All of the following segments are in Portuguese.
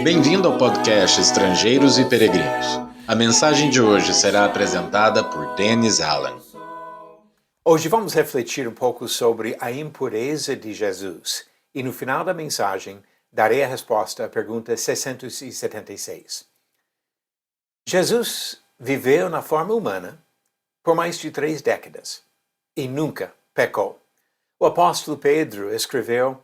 Bem-vindo ao podcast Estrangeiros e Peregrinos. A mensagem de hoje será apresentada por Dennis Allen. Hoje vamos refletir um pouco sobre a impureza de Jesus e no final da mensagem darei a resposta à pergunta 676. Jesus viveu na forma humana por mais de 3 décadas e nunca pecou. O apóstolo Pedro escreveu: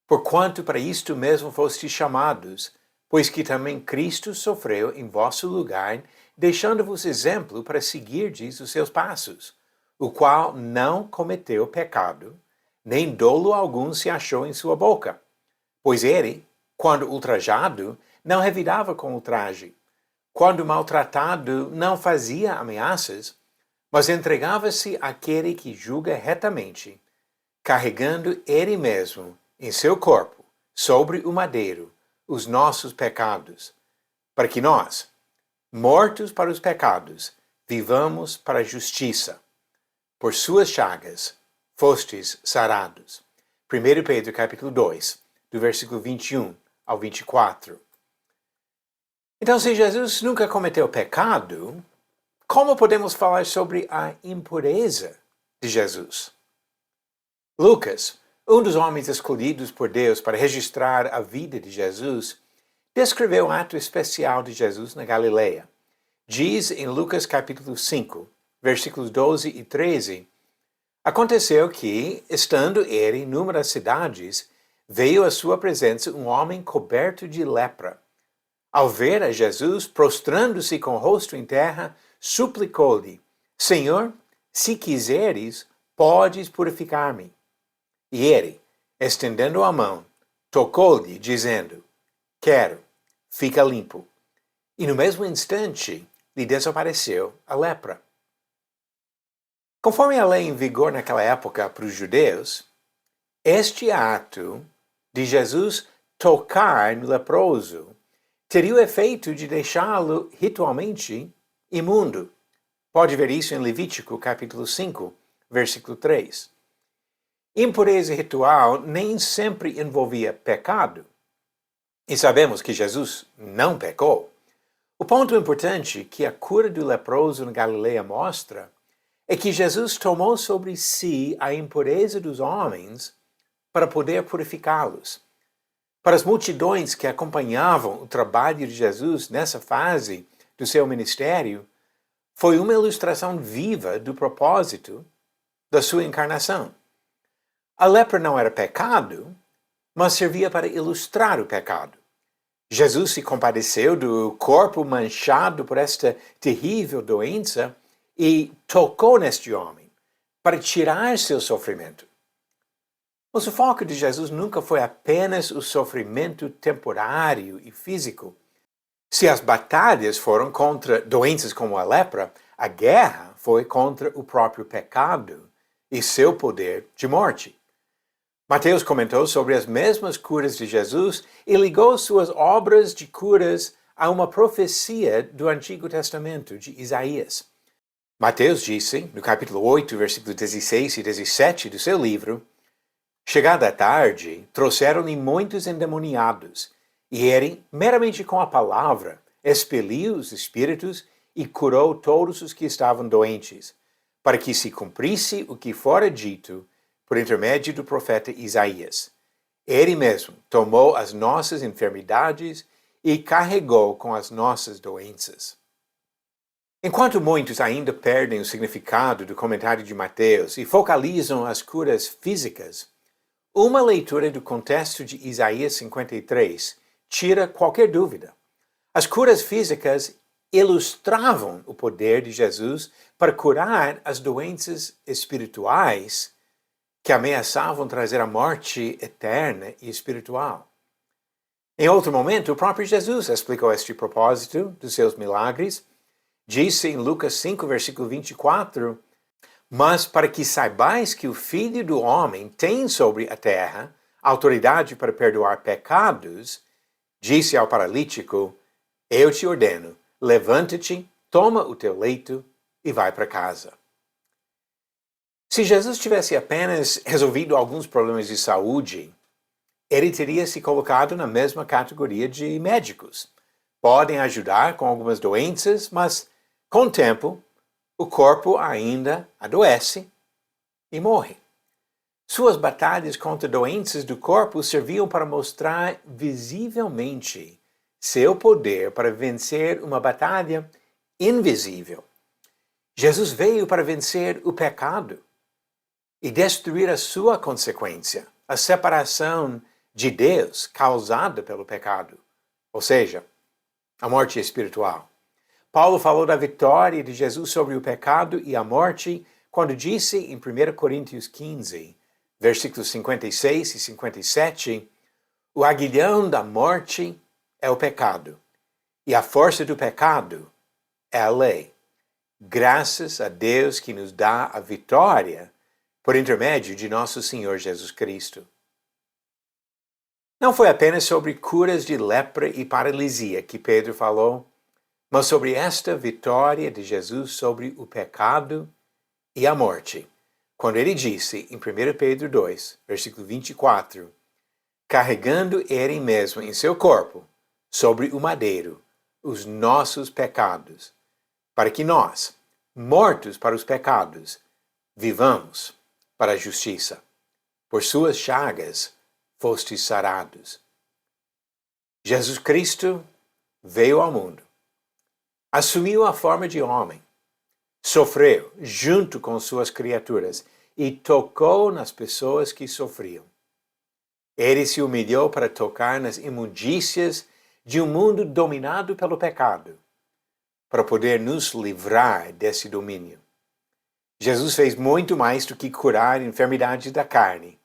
"Porquanto para isto mesmo fostes chamados, pois que também Cristo sofreu em vosso lugar, deixando-vos exemplo para seguirdes os seus passos, o qual não cometeu pecado, nem dolo algum se achou em sua boca. Pois ele, quando ultrajado, não revidava com ultraje. Quando maltratado, não fazia ameaças, mas entregava-se àquele que julga retamente, carregando ele mesmo em seu corpo, sobre o madeiro, os nossos pecados, para que nós, mortos para os pecados, vivamos para a justiça. Por suas chagas fostes sarados." 1 Pedro capítulo 2, do versículo 21 ao 24. Então, se Jesus nunca cometeu pecado, como podemos falar sobre a impureza de Jesus? Lucas, um dos homens escolhidos por Deus para registrar a vida de Jesus, descreveu um ato especial de Jesus na Galileia. Diz em Lucas capítulo 5, versículos 12 e 13, "Aconteceu que, estando ele numa das cidades, veio à sua presença um homem coberto de lepra. Ao ver a Jesus, prostrando-se com o rosto em terra, suplicou-lhe: Senhor, se quiseres, podes purificar-me. E ele, estendendo a mão, tocou-lhe, dizendo: Quero, fica limpo. E no mesmo instante lhe desapareceu a lepra." Conforme a lei em vigor naquela época para os judeus, este ato de Jesus tocar no leproso teria o efeito de deixá-lo ritualmente imundo. Pode ver isso em Levítico capítulo 5, versículo 3. Impureza ritual nem sempre envolvia pecado. E sabemos que Jesus não pecou. O ponto importante que a cura do leproso na Galileia mostra é que Jesus tomou sobre si a impureza dos homens para poder purificá-los. Para as multidões que acompanhavam o trabalho de Jesus nessa fase do seu ministério, foi uma ilustração viva do propósito da sua encarnação. A lepra não era pecado, mas servia para ilustrar o pecado. Jesus se compadeceu do corpo manchado por esta terrível doença e tocou neste homem para tirar seu sofrimento. Mas o foco de Jesus nunca foi apenas o sofrimento temporário e físico. Se as batalhas foram contra doenças como a lepra, a guerra foi contra o próprio pecado e seu poder de morte. Mateus comentou sobre as mesmas curas de Jesus e ligou suas obras de curas a uma profecia do Antigo Testamento, de Isaías. Mateus disse, no capítulo 8, versículos 16 e 17 do seu livro: "Chegada a tarde, trouxeram-lhe muitos endemoniados, e ele, meramente com a palavra, expeliu os espíritos e curou todos os que estavam doentes, para que se cumprisse o que fora dito por intermédio do profeta Isaías. Ele mesmo tomou as nossas enfermidades e carregou com as nossas doenças." Enquanto muitos ainda perdem o significado do comentário de Mateus e focalizam as curas físicas, uma leitura do contexto de Isaías 53 tira qualquer dúvida. As curas físicas ilustravam o poder de Jesus para curar as doenças espirituais que ameaçavam trazer a morte eterna e espiritual. Em outro momento, o próprio Jesus explicou este propósito dos seus milagres. Disse em Lucas 5, versículo 24, "Mas para que saibais que o Filho do Homem tem sobre a terra autoridade para perdoar pecados, disse ao paralítico: Eu te ordeno, levanta-te, toma o teu leito e vai para casa." Se Jesus tivesse apenas resolvido alguns problemas de saúde, ele teria se colocado na mesma categoria de médicos. Podem ajudar com algumas doenças, mas com o tempo o corpo ainda adoece e morre. Suas batalhas contra doenças do corpo serviam para mostrar visivelmente seu poder para vencer uma batalha invisível. Jesus veio para vencer o pecado e destruir a sua consequência, a separação de Deus causada pelo pecado, ou seja, a morte espiritual. Paulo falou da vitória de Jesus sobre o pecado e a morte quando disse em 1 Coríntios 15, versículos 56 e 57, o aguilhão da morte é o pecado, e a força do pecado é a lei. Graças a Deus que nos dá a vitória por intermédio de nosso Senhor Jesus Cristo. Não foi apenas sobre curas de lepra e paralisia que Pedro falou, mas sobre esta vitória de Jesus sobre o pecado e a morte, quando ele disse em 1 Pedro 2, versículo 24, carregando ele mesmo em seu corpo, sobre o madeiro, os nossos pecados, para que nós, mortos para os pecados, vivamos para a justiça. Por suas chagas fostes sarados. Jesus Cristo veio ao mundo, assumiu a forma de homem, sofreu junto com suas criaturas e tocou nas pessoas que sofriam. Ele se humilhou para tocar nas imundícias de um mundo dominado pelo pecado, para poder nos livrar desse domínio. Jesus fez muito mais do que curar enfermidades da carne.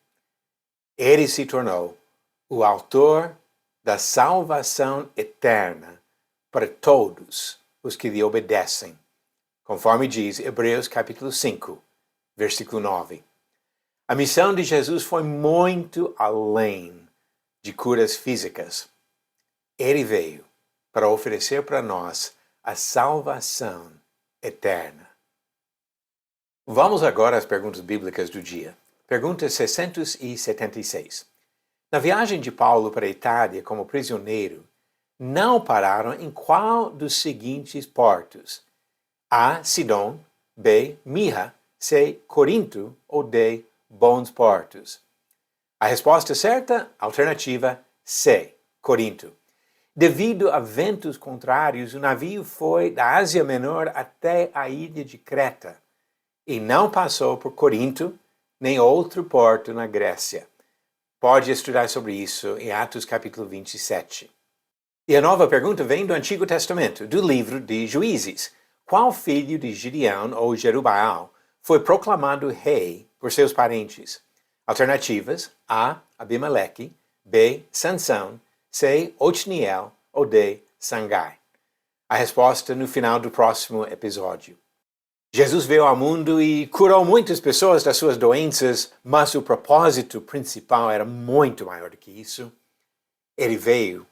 Ele se tornou o autor da salvação eterna para todos os que lhe obedecem, conforme diz Hebreus capítulo 5, versículo 9. A missão de Jesus foi muito além de curas físicas. Ele veio para oferecer para nós a salvação eterna. Vamos agora às perguntas bíblicas do dia. Pergunta 676. Na viagem de Paulo para a Itália como prisioneiro, não pararam em qual dos seguintes portos? A. Sidom, B. Mirra, C. Corinto ou D. Bons Portos? A resposta certa, alternativa C. Corinto. Devido a ventos contrários, o navio foi da Ásia Menor até a ilha de Creta e não passou por Corinto nem outro porto na Grécia. Pode estudar sobre isso em Atos capítulo 27. E a nova pergunta vem do Antigo Testamento, do livro de Juízes. Qual filho de Gideão ou Jerubaal foi proclamado rei por seus parentes? Alternativas: A. Abimeleque, B. Sansão, C. Otniel ou D. Sangai. A resposta no final do próximo episódio. Jesus veio ao mundo e curou muitas pessoas das suas doenças, mas o propósito principal era muito maior do que isso. Ele veio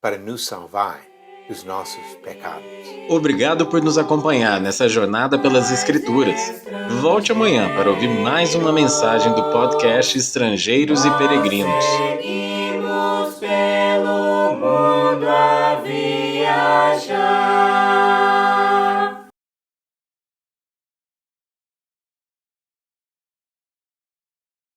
para nos salvar dos nossos pecados. Obrigado por nos acompanhar nessa jornada pelas Escrituras. Volte amanhã para ouvir mais uma mensagem do podcast Estrangeiros e Peregrinos. Seguimos pelo mundo a viajar.